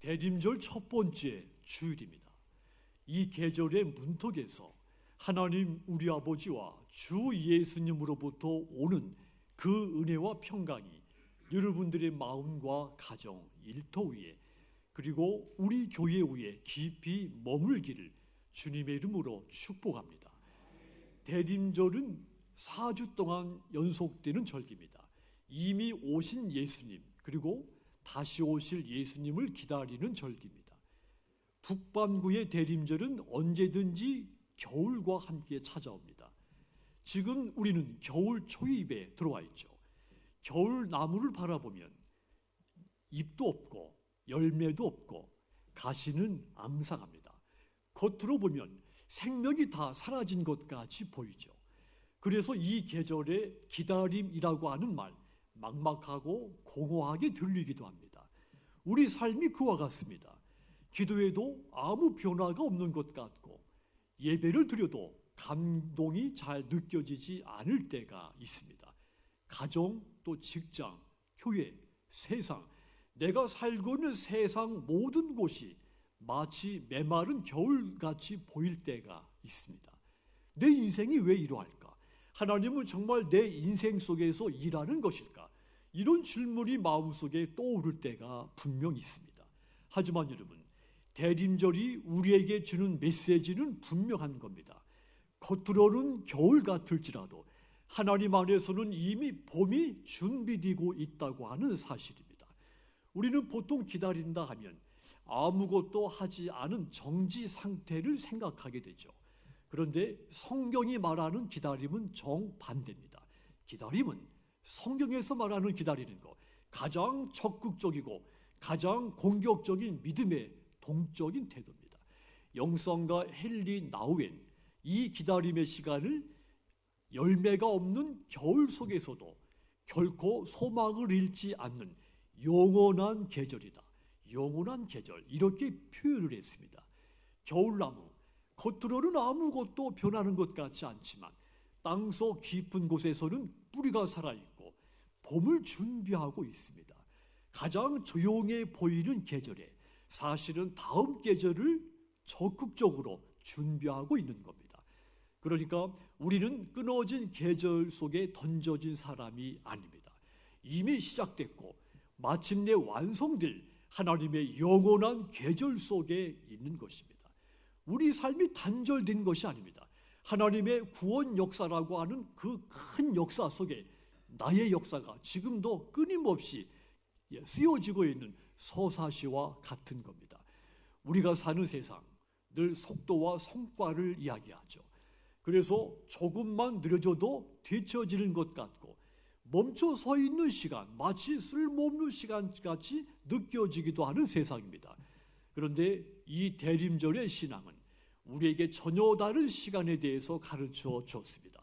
대림절 첫 번째 주일입니다. 이 계절의 문턱에서 하나님 우리 아버지와 주 예수님으로부터 오는 그 은혜와 평강이 여러분들의 마음과 가정, 일터 위에 그리고 우리 교회 위에 깊이 머물기를 주님의 이름으로 축복합니다. 대림절은 4주 동안 연속되는 절기입니다. 이미 오신 예수님 그리고 다시 오실 예수님을 기다리는 절기입니다. 북반구의 대림절은 언제든지 겨울과 함께 찾아옵니다. 지금 우리는 겨울 초입에 들어와 있죠. 겨울 나무를 바라보면 잎도 없고 열매도 없고 가시는 앙상합니다. 겉으로 보면 생명이 다 사라진 것 같이 보이죠. 그래서 이 계절에 기다림이라고 하는 말 막막하고 공허하게 들리기도 합니다. 우리 삶이 그와 같습니다. 기도해도 아무 변화가 없는 것 같고 예배를 드려도 감동이 잘 느껴지지 않을 때가 있습니다. 가정, 또 직장, 교회, 세상, 내가 살고 있는 세상 모든 곳이 마치 메마른 겨울같이 보일 때가 있습니다. 내 인생이 왜 이러할까? 하나님은 정말 내 인생 속에서 일하는 것일까? 이런 질문이 마음속에 떠오를 때가 분명히 있습니다. 하지만 여러분, 대림절이 우리에게 주는 메시지는 분명한 겁니다. 겉으로는 겨울 같을지라도 하나님 안에서는 이미 봄이 준비되고 있다고 하는 사실입니다. 우리는 보통 기다린다 하면 아무것도 하지 않은 정지 상태를 생각하게 되죠. 그런데 성경이 말하는 기다림은 정반대입니다. 기다림은 성경에서 말하는 기다리는 것, 가장 적극적이고 가장 공격적인 믿음의 동적인 태도입니다. 영성가 헨리 나우엔 이 기다림의 시간을 열매가 없는 겨울 속에서도 결코 소망을 잃지 않는 영원한 계절이다. 영원한 계절, 이렇게 표현을 했습니다. 겨울나무, 겉으로는 아무것도 변하는 것 같지 않지만 땅속 깊은 곳에서는 뿌리가 살아있고 봄을 준비하고 있습니다. 가장 조용해 보이는 계절에 사실은 다음 계절을 적극적으로 준비하고 있는 겁니다. 그러니까 우리는 끊어진 계절 속에 던져진 사람이 아닙니다. 이미 시작됐고 마침내 완성될 하나님의 영원한 계절 속에 있는 것입니다. 우리 삶이 단절된 것이 아닙니다. 하나님의 구원 역사라고 하는 그 큰 역사 속에 나의 역사가 지금도 끊임없이 쓰여지고 있는 서사시와 같은 겁니다. 우리가 사는 세상 늘 속도와 성과를 이야기하죠. 그래서 조금만 느려져도 뒤처지는 것 같고 멈춰 서 있는 시간, 마치 쓸모없는 시간같이 느껴지기도 하는 세상입니다. 그런데 이 대림절의 신앙은 우리에게 전혀 다른 시간에 대해서 가르쳐 줬습니다.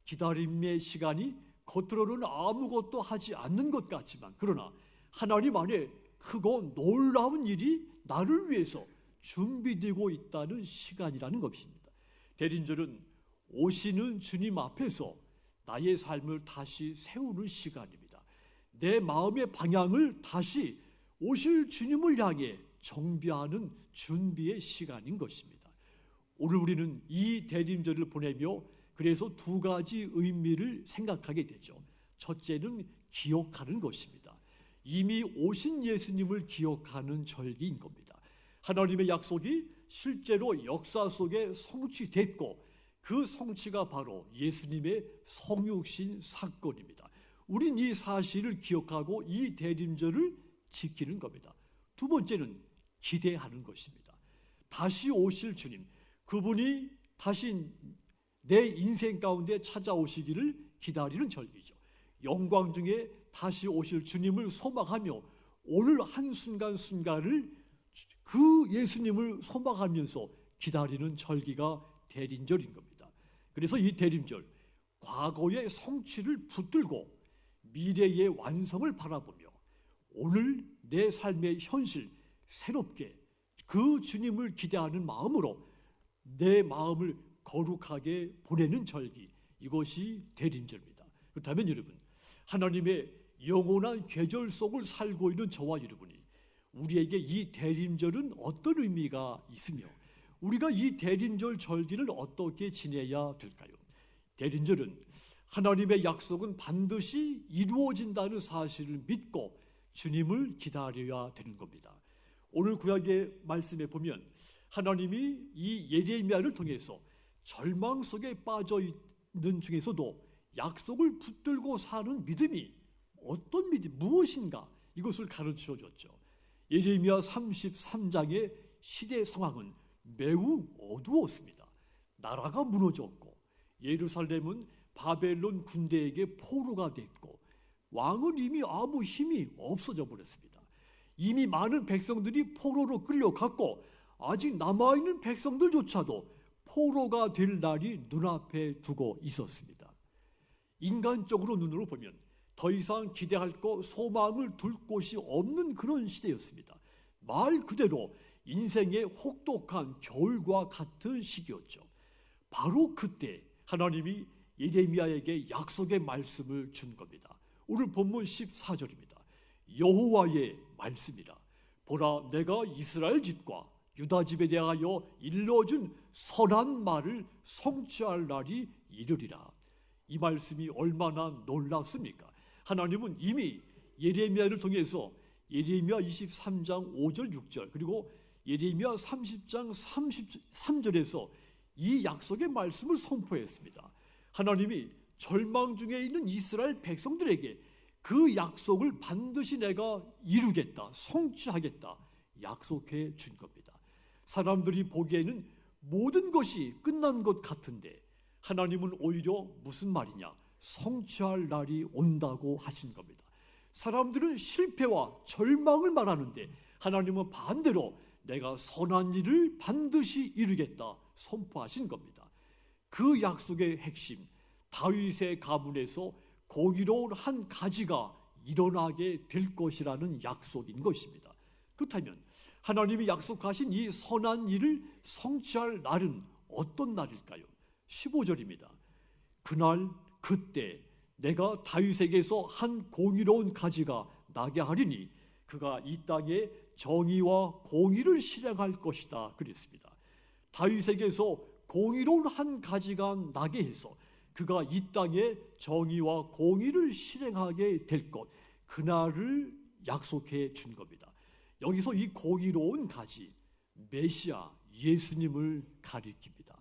기다림의 시간이 겉으로는 아무것도 하지 않는 것 같지만 그러나 하나님 안에 크고 놀라운 일이 나를 위해서 준비되고 있다는 시간이라는 것입니다. 대림절은 오시는 주님 앞에서 나의 삶을 다시 세우는 시간입니다. 내 마음의 방향을 다시 오실 주님을 향해 정비하는 준비의 시간인 것입니다. 오늘 우리는 이 대림절을 보내며 그래서 두 가지 의미를 생각하게 되죠. 첫째는 기억하는 것입니다. 이미 오신 예수님을 기억하는 절기인 겁니다. 하나님의 약속이 실제로 역사 속에 성취됐고 그 성취가 바로 예수님의 성육신 사건입니다. 우린 이 사실을 기억하고 이 대림절을 지키는 겁니다. 두 번째는 기대하는 것입니다. 다시 오실 주님, 그분이 다시 내 인생 가운데 찾아오시기를 기다리는 절기죠. 영광 중에 다시 오실 주님을 소망하며 오늘 한순간순간을 그 예수님을 소망하면서 기다리는 절기가 대림절인 겁니다. 그래서 이 대림절, 과거의 성취를 붙들고 미래의 완성을 바라보며 오늘 내 삶의 현실 새롭게 그 주님을 기대하는 마음으로 내 마음을 거룩하게 보내는 절기, 이것이 대림절입니다. 그렇다면 여러분, 하나님의 영원한 계절 속을 살고 있는 저와 여러분이 우리에게 이 대림절은 어떤 의미가 있으며 우리가 이 대림절 절기를 어떻게 지내야 될까요? 대림절은 하나님의 약속은 반드시 이루어진다는 사실을 믿고 주님을 기다려야 되는 겁니다. 오늘 구약의 말씀에 보면 하나님이 이 예레미야를 통해서 절망 속에 빠져 있는 중에서도 약속을 붙들고 사는 믿음이 어떤 믿음, 무엇인가 이것을 가르쳐 줬죠. 예레미야 33장의 시대 상황은 매우 어두웠습니다. 나라가 무너졌고 예루살렘은 바벨론 군대에게 포로가 됐고 왕은 이미 아무 힘이 없어져 버렸습니다. 이미 많은 백성들이 포로로 끌려갔고 아직 남아있는 백성들조차도 포로가 될 날이 눈앞에 두고 있었습니다. 인간적으로 눈으로 보면 더 이상 기대할 것, 소망을 둘 곳이 없는 그런 시대였습니다. 말 그대로 인생의 혹독한 겨울과 같은 시기였죠. 바로 그때 하나님이 예레미야에게 약속의 말씀을 준 겁니다. 오늘 본문 14절입니다. 여호와의 말씀이라. 보라, 내가 이스라엘 집과 유다 집에 대하여 일러준 선한 말을 성취할 날이 이르리라. 이 말씀이 얼마나 놀랍습니까? 하나님은 이미 예레미야를 통해서 예레미야 23장 5절 6절 그리고 예레미야 30장 33절에서 이 약속의 말씀을 선포했습니다. 하나님이 절망 중에 있는 이스라엘 백성들에게 그 약속을 반드시 내가 이루겠다, 성취하겠다 약속해 준 겁니다. 사람들이 보기에는 모든 것이 끝난 것 같은데 하나님은 오히려 무슨 말이냐? 성취할 날이 온다고 하신 겁니다. 사람들은 실패와 절망을 말하는데 하나님은 반대로 내가 선한 일을 반드시 이루겠다 선포하신 겁니다. 그 약속의 핵심, 다윗의 가문에서 공의로운 한 가지가 일어나게 될 것이라는 약속인 것입니다. 그렇다면 하나님이 약속하신 이 선한 일을 성취할 날은 어떤 날일까요? 15절입니다. 그날 그때 내가 다윗에게서 한 공의로운 가지가 나게 하리니 그가 이 땅에 정의와 공의를 실행할 것이다 그랬습니다. 다윗에게서 공의로운 한 가지가 나게 해서 그가 이 땅에 정의와 공의를 실행하게 될 것, 그날을 약속해 준 겁니다. 여기서 이 공의로운 가지, 메시아 예수님을 가리킵니다.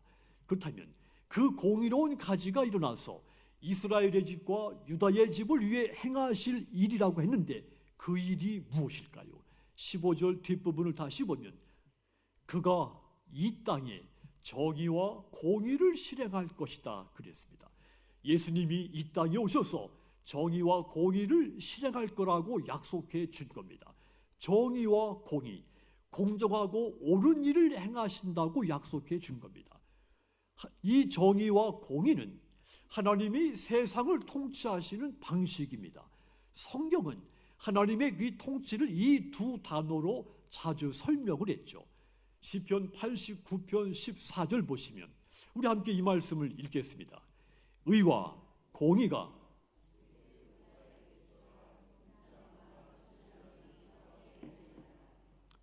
그렇다면 그 공의로운 가지가 일어나서 이스라엘의 집과 유다의 집을 위해 행하실 일이라고 했는데 그 일이 무엇일까요? 15절 뒷부분을 다시 보면 그가 이 땅에 정의와 공의를 실행할 것이다 그랬습니다. 예수님이 이 땅에 오셔서 정의와 공의를 실행할 거라고 약속해 준 겁니다. 정의와 공의, 공정하고 옳은 일을 행하신다고 약속해 준 겁니다. 이 정의와 공의는 하나님이 세상을 통치하시는 방식입니다. 성경은 하나님의 이 통치를 이 두 단어로 자주 설명을 했죠. 시편 89편 14절 보시면 우리 함께 이 말씀을 읽겠습니다. 의와 공의가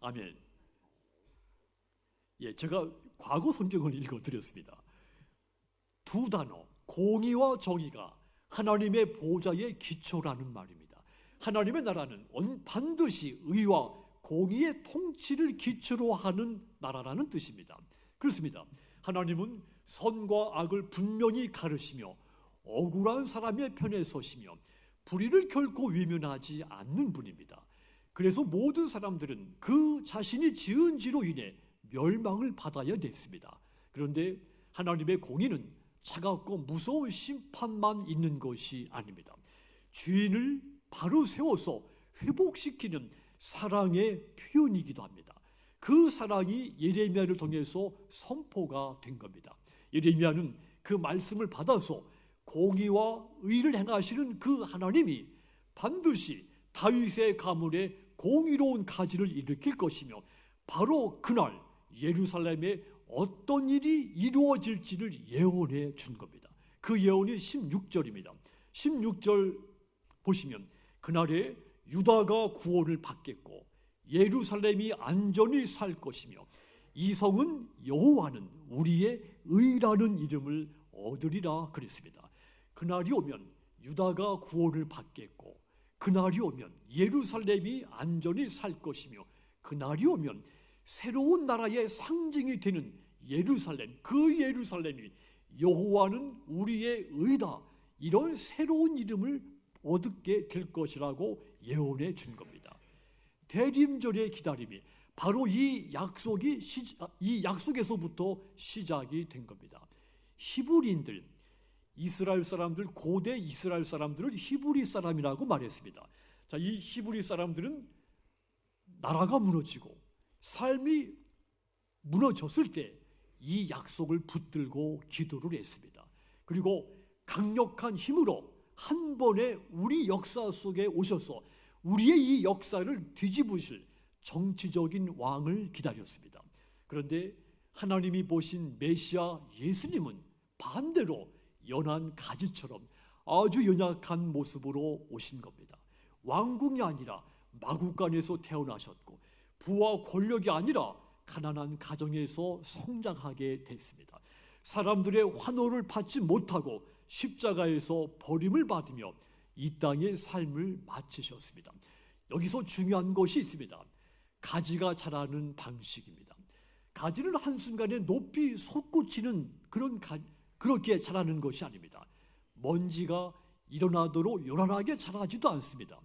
아멘. 제가 과거 성경을 읽어드렸습니다. 두 단어, 공의와 정의가 하나님의 보좌의 기초라는 말입니다. 하나님의 나라는 반드시 의와 공의의 통치를 기초로 하는 나라라는 뜻입니다. 그렇습니다. 하나님은 선과 악을 분명히 가르시며 억울한 사람의 편에 서시며 불의를 결코 외면하지 않는 분입니다. 그래서 모든 사람들은 그 자신이 지은 지로 인해 멸망을 받아야 됐습니다. 그런데 하나님의 공의는 차갑고 무서운 심판만 있는 것이 아닙니다. 죄인을 바로 세워서 회복시키는 사랑의 표현이기도 합니다. 그 사랑이 예레미야를 통해서 선포가 된 겁니다. 예레미야는 그 말씀을 받아서 공의와 의를 행하시는 그 하나님이 반드시 다윗의 가문에 공의로운 가지를 일으킬 것이며 바로 그날 예루살렘에 어떤 일이 이루어질지를 예언해 준 겁니다. 그 예언이 16절입니다. 16절 보시면 그날에 유다가 구원을 받겠고 예루살렘이 안전히 살 것이며 이 성은 여호와는 우리의 의라는 이름을 얻으리라 그랬습니다. 그날이 오면 유다가 구원을 받겠고, 그날이 오면 예루살렘이 안전히 살 것이며, 그날이 오면 새로운 나라의 상징이 되는 예루살렘, 그 예루살렘이 여호와는 우리의 의다, 이런 새로운 이름을 얻게 될 것이라고 예언해 준 겁니다. 대림절의 기다림이 바로 이 약속에서부터 시작이 된 겁니다. 히브리인들, 이스라엘 사람들, 고대 이스라엘 사람들을 히브리 사람이라고 말했습니다. 자, 이 히브리 사람들은 나라가 무너지고 삶이 무너졌을 때 이 약속을 붙들고 기도를 했습니다. 그리고 강력한 힘으로 한 번에 우리 역사 속에 오셔서 우리의 이 역사를 뒤집으실 정치적인 왕을 기다렸습니다. 그런데 하나님이 보신 메시아 예수님은 반대로 연한 가지처럼 아주 연약한 모습으로 오신 겁니다. 왕궁이 아니라 마구간에서 태어나셨고, 부와 권력이 아니라 가난한 가정에서 성장하게 됐습니다. 사람들의 환호를 받지 못하고 십자가에서 버림을 받으며 이 땅의 삶을 마치셨습니다. 여기서 중요한 것이 있습니다. 가지가 자라는 방식입니다. 가지는 한순간에 높이 솟구치는 그렇게 자라는 것이 아닙니다. 먼지가 일어나도록 요란하게 자라지도 않습니다.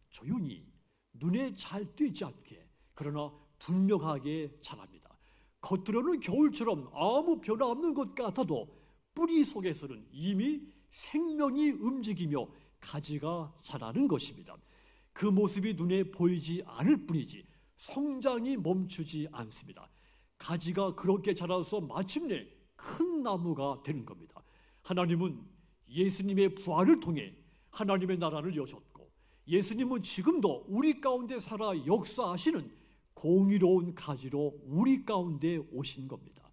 조용히 눈에 잘 띄지 않게, 그러나 분명하게 자랍니다. 겉으로는 겨울처럼 아무 변화 없는 것 같아도 뿌리 속에서는 이미 생명이 움직이며 가지가 자라는 것입니다. 그 모습이 눈에 보이지 않을 뿐이지 성장이 멈추지 않습니다. 가지가 그렇게 자라서 마침내 큰 나무가 되는 겁니다. 하나님은 예수님의 부활을 통해 하나님의 나라를 여셨고, 예수님은 지금도 우리 가운데 살아 역사하시는 공의로운 가지로 우리 가운데 오신 겁니다.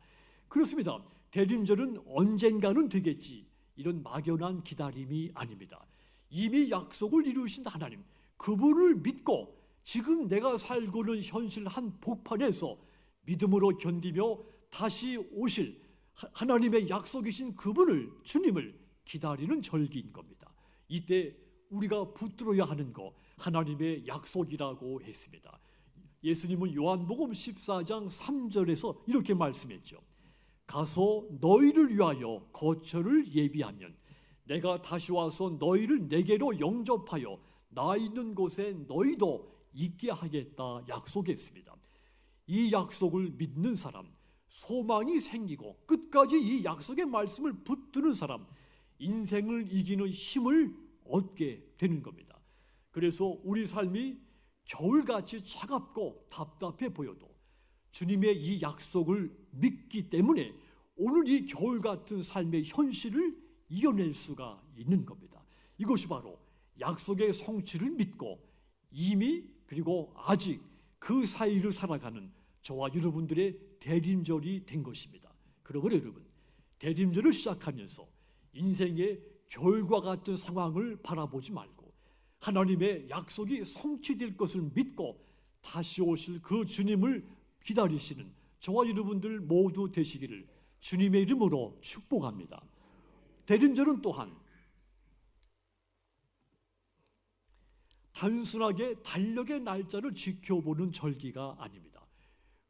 그렇습니다. 대림절은 언젠가는 되겠지, 이런 막연한 기다림이 아닙니다. 이미 약속을 이루신 하나님, 그분을 믿고 지금 내가 살고는 현실 한복판에서 믿음으로 견디며 다시 오실 하나님의 약속이신 그분을, 주님을 기다리는 절기인 겁니다. 이때 우리가 붙들어야 하는 거 하나님의 약속이라고 했습니다. 예수님은 요한복음 14장 3절에서 이렇게 말씀했죠. 가서 너희를 위하여 거처를 예비하면 내가 다시 와서 너희를 내게로 영접하여 나 있는 곳에 너희도 있게 하겠다 약속했습니다. 이 약속을 믿는 사람, 소망이 생기고 끝까지 이 약속의 말씀을 붙드는 사람, 인생을 이기는 힘을 얻게 되는 겁니다. 그래서 우리 삶이 겨울같이 차갑고 답답해 보여도 주님의 이 약속을 믿기 때문에 오늘 이 겨울 같은 삶의 현실을 이겨낼 수가 있는 겁니다. 이것이 바로 약속의 성취를 믿고 이미 그리고 아직 그 사이를 살아가는 저와 여러분들의 대림절이 된 것입니다. 그러므로 여러분, 대림절을 시작하면서 인생의 겨울과 같은 상황을 바라보지 말고 하나님의 약속이 성취될 것을 믿고 다시 오실 그 주님을 기다리시는 저와 여러분들 모두 되시기를 주님의 이름으로 축복합니다. 대림절은 또한 단순하게 달력의 날짜를 지켜보는 절기가 아닙니다.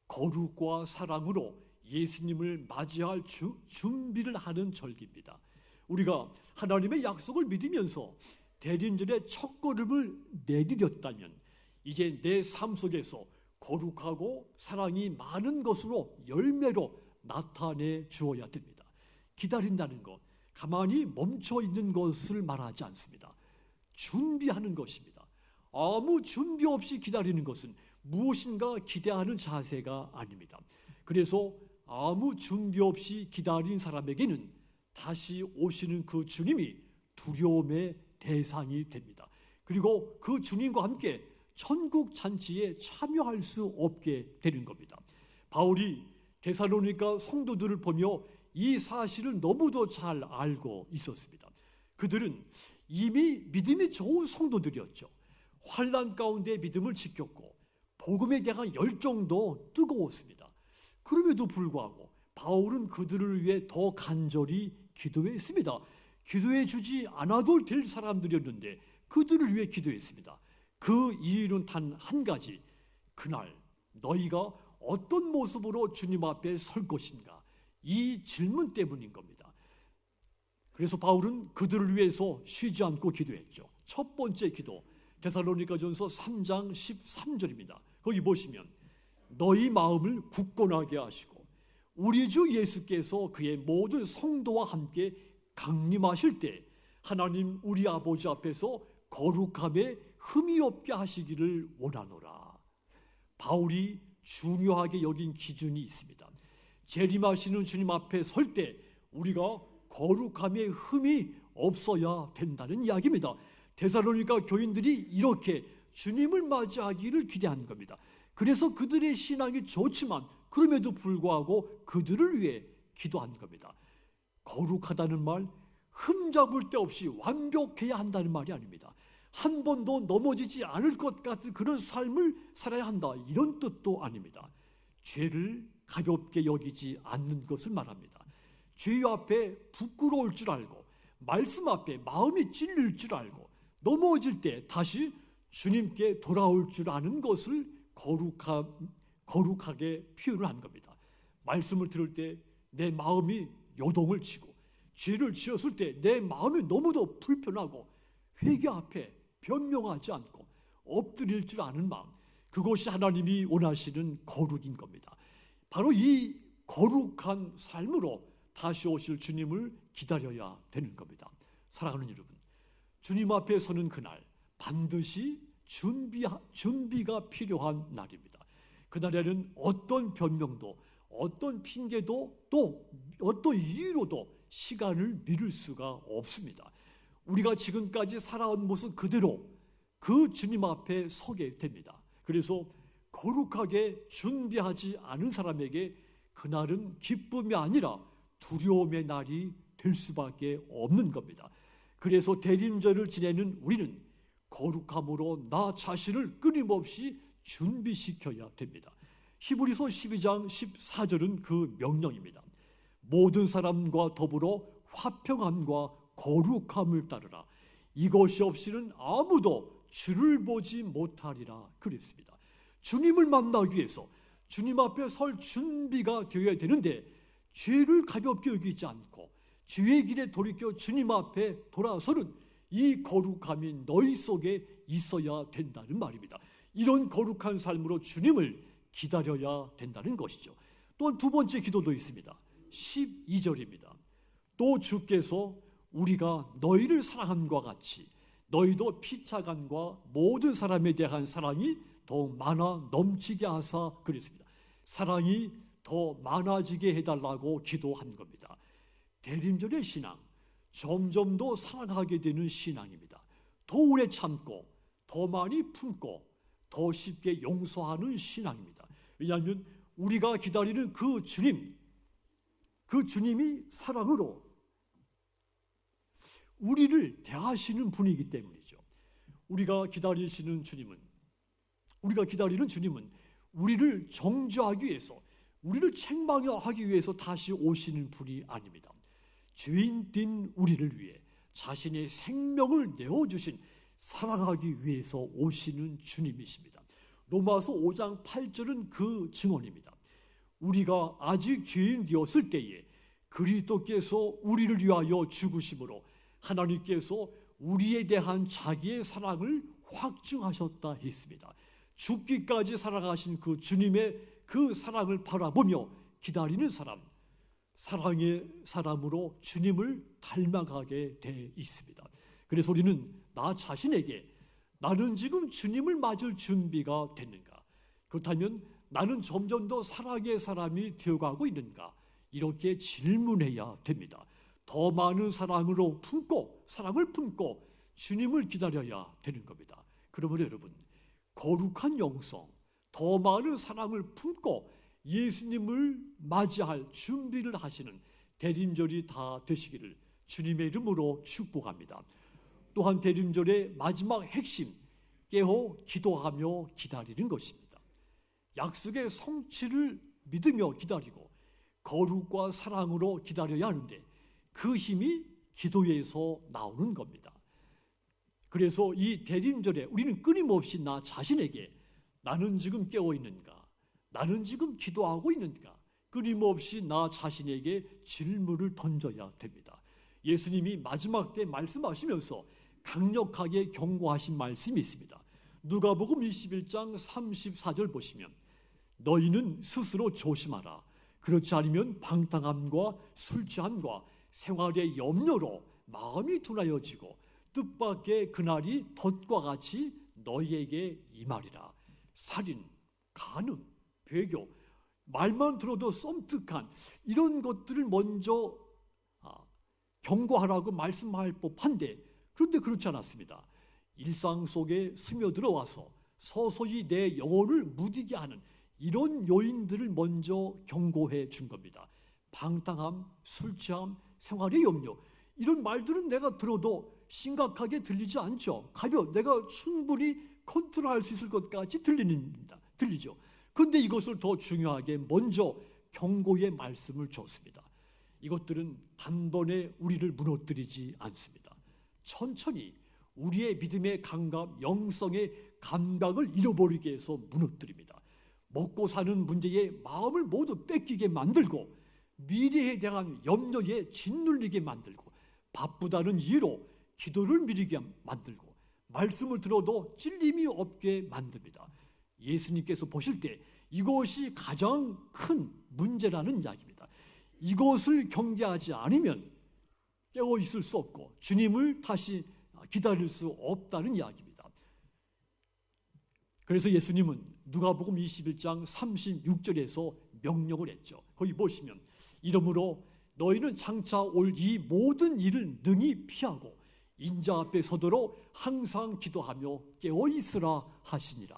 거룩과 사랑으로 예수님을 맞이할 준비를 하는 절기입니다. 우리가 하나님의 약속을 믿으면서 대림절의 첫걸음을 내디뎠다면 이제 내 삶 속에서 거룩하고 사랑이 많은 것으로 열매로 나타내 주어야 됩니다. 기다린다는 것, 가만히 멈춰 있는 것을 말하지 않습니다. 준비하는 것입니다. 아무 준비 없이 기다리는 것은 무엇인가 기대하는 자세가 아닙니다. 그래서 아무 준비 없이 기다린 사람에게는 다시 오시는 그 주님이 두려움의 대상이 됩니다. 그리고 그 주님과 함께 천국 잔치에 참여할 수 없게 되는 겁니다. 바울이 데살로니가 성도들을 보며 이 사실을 너무도 잘 알고 있었습니다. 그들은 이미 믿음이 좋은 성도들이었죠. 환난 가운데 믿음을 지켰고 복음에 대한 열정도 뜨거웠습니다. 그럼에도 불구하고 바울은 그들을 위해 더 간절히 기도했습니다. 기도해 주지 않아도 될 사람들이었는데 그들을 위해 기도했습니다. 그 이유는 단 한 가지, 그날 너희가 어떤 모습으로 주님 앞에 설 것인가, 이 질문 때문인 겁니다. 그래서 바울은 그들을 위해서 쉬지 않고 기도했죠. 첫 번째 기도, 데살로니가전서 3장 13절입니다. 거기 보시면 너희 마음을 굳건하게 하시고 우리 주 예수께서 그의 모든 성도와 함께 강림하실 때 하나님 우리 아버지 앞에서 거룩함에 흠이 없게 하시기를 원하노라. 바울이 중요하게 여긴 기준이 있습니다. 재림하시는 주님 앞에 설 때 우리가 거룩함에 흠이 없어야 된다는 이야기입니다. 데살로니가 교인들이 이렇게 주님을 맞이하기를 기대한 겁니다. 그래서 그들의 신앙이 좋지만 그럼에도 불구하고 그들을 위해 기도한 겁니다. 거룩하다는 말, 흠잡을 데 없이 완벽해야 한다는 말이 아닙니다. 한 번도 넘어지지 않을 것 같은 그런 삶을 살아야 한다, 이런 뜻도 아닙니다. 죄를 가볍게 여기지 않는 것을 말합니다. 죄 앞에 부끄러울 줄 알고 말씀 앞에 마음이 찔릴 줄 알고 넘어질 때 다시 주님께 돌아올 줄 아는 것을 거룩하게 표현을 한 겁니다. 말씀을 들을 때 내 마음이 요동을 치고 죄를 지었을 때 내 마음이 너무도 불편하고 회개 앞에 변명하지 않고 엎드릴 줄 아는 마음, 그것이 하나님이 원하시는 거룩인 겁니다. 바로 이 거룩한 삶으로 다시 오실 주님을 기다려야 되는 겁니다. 사랑하는 여러분, 주님 앞에 서는 그날 반드시 준비가 필요한 날입니다. 그날에는 어떤 변명도 어떤 핑계도 또 어떤 이유로도 시간을 미룰 수가 없습니다. 우리가 지금까지 살아온 모습 그대로 그 주님 앞에 서게 됩니다. 그래서 거룩하게 준비하지 않은 사람에게 그날은 기쁨이 아니라 두려움의 날이 될 수밖에 없는 겁니다. 그래서 대림절을 지내는 우리는 거룩함으로 나 자신을 끊임없이 준비시켜야 됩니다. 히브리서 12장 14절은 그 명령입니다. 모든 사람과 더불어 화평함과 거룩함을 따르라. 이것이 없이는 아무도 주를 보지 못하리라 그랬습니다. 주님을 만나기 위해서 주님 앞에 설 준비가 되어야 되는데 죄를 가볍게 여기지 않고 주의 길에 돌이켜 주님 앞에 돌아서는 이 거룩함이 너희 속에 있어야 된다는 말입니다. 이런 거룩한 삶으로 주님을 기다려야 된다는 것이죠. 또한 두 번째 기도도 있습니다. 12절입니다. 또 주께서 우리가 너희를 사랑함과 같이 너희도 피차간과 모든 사람에 대한 사랑이 더 많아 넘치게 하사 그랬습니다. 사랑이 더 많아지게 해달라고 기도한 겁니다. 대림절의 신앙, 점점 더 사랑하게 되는 신앙입니다. 더 오래 참고 더 많이 품고 더 쉽게 용서하는 신앙입니다. 왜냐하면 우리가 기다리는 그 주님이 사랑으로 우리를 대하시는 분이기 때문이죠. 우리가 기다리는 주님은 우리를 정죄하기 위해서, 우리를 책망하기 위해서 다시 오시는 분이 아닙니다. 죄인된 우리를 위해 자신의 생명을 내어주신, 사랑하기 위해서 오시는 주님이십니다. 로마서 5장 8절은 그 증언입니다. 우리가 아직 죄인 되었을 때에 그리스도께서 우리를 위하여 죽으심으로 하나님께서 우리에 대한 자기의 사랑을 확증하셨다 했습니다. 죽기까지 사랑하신 그 주님의 그 사랑을 바라보며 기다리는 사람, 사랑의 사람으로 주님을 닮아가게 돼 있습니다. 그래서 우리는 나 자신에게 나는 지금 주님을 맞을 준비가 됐는가? 그렇다면 나는 점점 더 사랑의 사람이 되어가고 있는가? 이렇게 질문해야 됩니다. 더 많은 사랑을 품고 주님을 기다려야 되는 겁니다. 그러면 여러분, 거룩한 영성, 더 많은 사랑을 품고 예수님을 맞이할 준비를 하시는 대림절이 다 되시기를 주님의 이름으로 축복합니다. 또한 대림절의 마지막 핵심, 깨어 기도하며 기다리는 것입니다. 약속의 성취를 믿으며 기다리고 거룩과 사랑으로 기다려야 하는데 그 힘이 기도에서 나오는 겁니다. 그래서 이 대림절에 우리는 끊임없이 나 자신에게 나는 지금 깨어 있는가? 나는 지금 기도하고 있는가? 끊임없이 나 자신에게 질문을 던져야 됩니다. 예수님이 마지막 때 말씀하시면서 강력하게 경고하신 말씀이 있습니다. 누가복음 21장 34절 보시면 너희는 스스로 조심하라. 그렇지 않으면 방탕함과 술 취함과 생활의 염려로 마음이 둔하여지고 뜻밖의 그날이 덫과 같이 너희에게 임하리라. 살인, 간음, 배교, 말만 들어도 썸뜩한 이런 것들을 먼저 경고하라고 말씀할 법한데 그런데 그렇지 않았습니다. 일상 속에 스며들어와서 서서히 내 영혼을 무디게 하는 이런 요인들을 먼저 경고해 준 겁니다. 방탕함, 술 취함, 생활의 염려 이런 말들은 내가 들어도 심각하게 들리지 않죠. 내가 충분히 컨트롤할 수 있을 것 같이 들리죠. 그런데 이것을 더 중요하게 먼저 경고의 말씀을 줬습니다. 이것들은 단번에 우리를 무너뜨리지 않습니다. 천천히 우리의 믿음의 감각, 영성의 감각을 잃어버리게 해서 무너뜨립니다. 먹고 사는 문제에 마음을 모두 뺏기게 만들고 미래에 대한 염려에 짓눌리게 만들고 바쁘다는 이유로 기도를 미루게 만들고 말씀을 들어도 찔림이 없게 만듭니다. 예수님께서 보실 때 이것이 가장 큰 문제라는 이야기입니다. 이것을 경계하지 않으면 깨어 있을 수 없고 주님을 다시 기다릴 수 없다는 이야기입니다. 그래서 예수님은 누가복음 21장 36절에서 명령을 했죠. 거기 보시면 이러므로 너희는 장차 올 이 모든 일을 능히 피하고 인자 앞에 서도록 항상 기도하며 깨어 있으라 하시니라.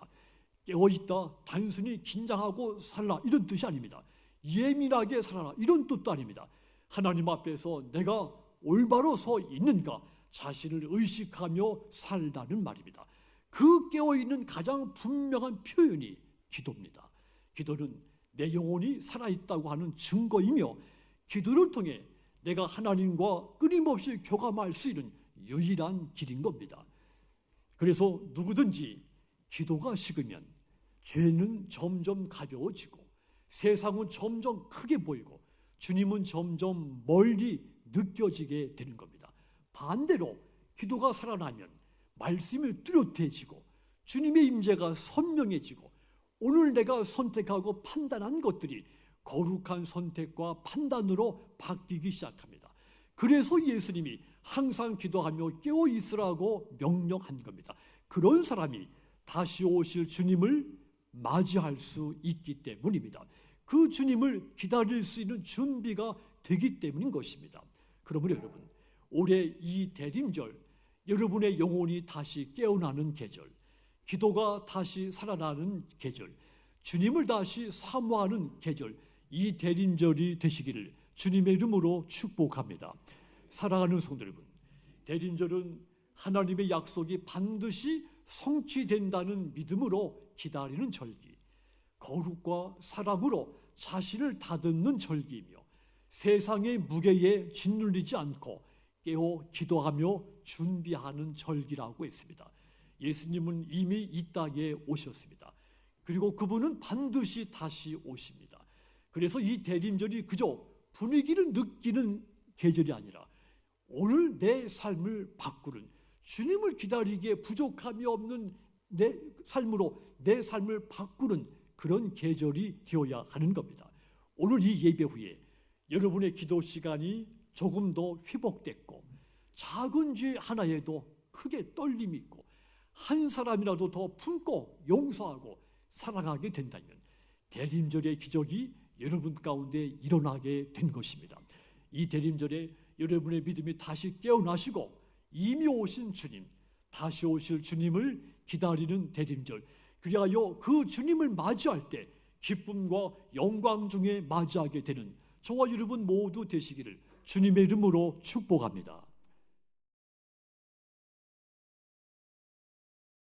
깨어 있다 단순히 긴장하고 살라 이런 뜻이 아닙니다. 예민하게 살아라 이런 뜻도 아닙니다. 하나님 앞에서 내가 올바로 서 있는가 자신을 의식하며 살다는 말입니다. 그 깨어있는 가장 분명한 표현이 기도입니다. 기도는 내 영혼이 살아있다고 하는 증거이며 기도를 통해 내가 하나님과 끊임없이 교감할 수 있는 유일한 길인 겁니다. 그래서 누구든지 기도가 식으면 죄는 점점 가벼워지고 세상은 점점 크게 보이고 주님은 점점 멀리 느껴지게 되는 겁니다. 반대로 기도가 살아나면 말씀이 뚜렷해지고 주님의 임재가 선명해지고 오늘 내가 선택하고 판단한 것들이 거룩한 선택과 판단으로 바뀌기 시작합니다. 그래서 예수님이 항상 기도하며 깨어 있으라고 명령한 겁니다. 그런 사람이 다시 오실 주님을 맞이할 수 있기 때문입니다. 그 주님을 기다릴 수 있는 준비가 되기 때문인 것입니다. 그러므로 여러분, 올해 이 대림절 여러분의 영혼이 다시 깨어나는 계절, 기도가 다시 살아나는 계절, 주님을 다시 사모하는 계절, 이 대림절이 되시기를 주님의 이름으로 축복합니다. 사랑하는 성도 여러분, 대림절은 하나님의 약속이 반드시 성취된다는 믿음으로 기다리는 절기, 거룩과 사랑으로 자신을 다듬는 절기이며 세상의 무게에 짓눌리지 않고 깨어 기도하며 준비하는 절기라고 했습니다. 예수님은 이미 이 땅에 오셨습니다. 그리고 그분은 반드시 다시 오십니다. 그래서 이 대림절이 그저 분위기를 느끼는 계절이 아니라 오늘 내 삶을 바꾸는, 주님을 기다리기에 부족함이 없는 내 삶으로 내 삶을 바꾸는 그런 계절이 되어야 하는 겁니다. 오늘 이 예배 후에 여러분의 기도 시간이 조금 더 회복됐고 작은 죄 하나에도 크게 떨림이 있고 한 사람이라도 더 품고 용서하고 사랑하게 된다면 대림절의 기적이 여러분 가운데 일어나게 된 것입니다. 이 대림절에 여러분의 믿음이 다시 깨어나시고 이미 오신 주님, 다시 오실 주님을 기다리는 대림절, 그리하여 그 주님을 맞이할 때 기쁨과 영광 중에 맞이하게 되는 저와 여러분 모두 되시기를 주님의 이름으로 축복합니다.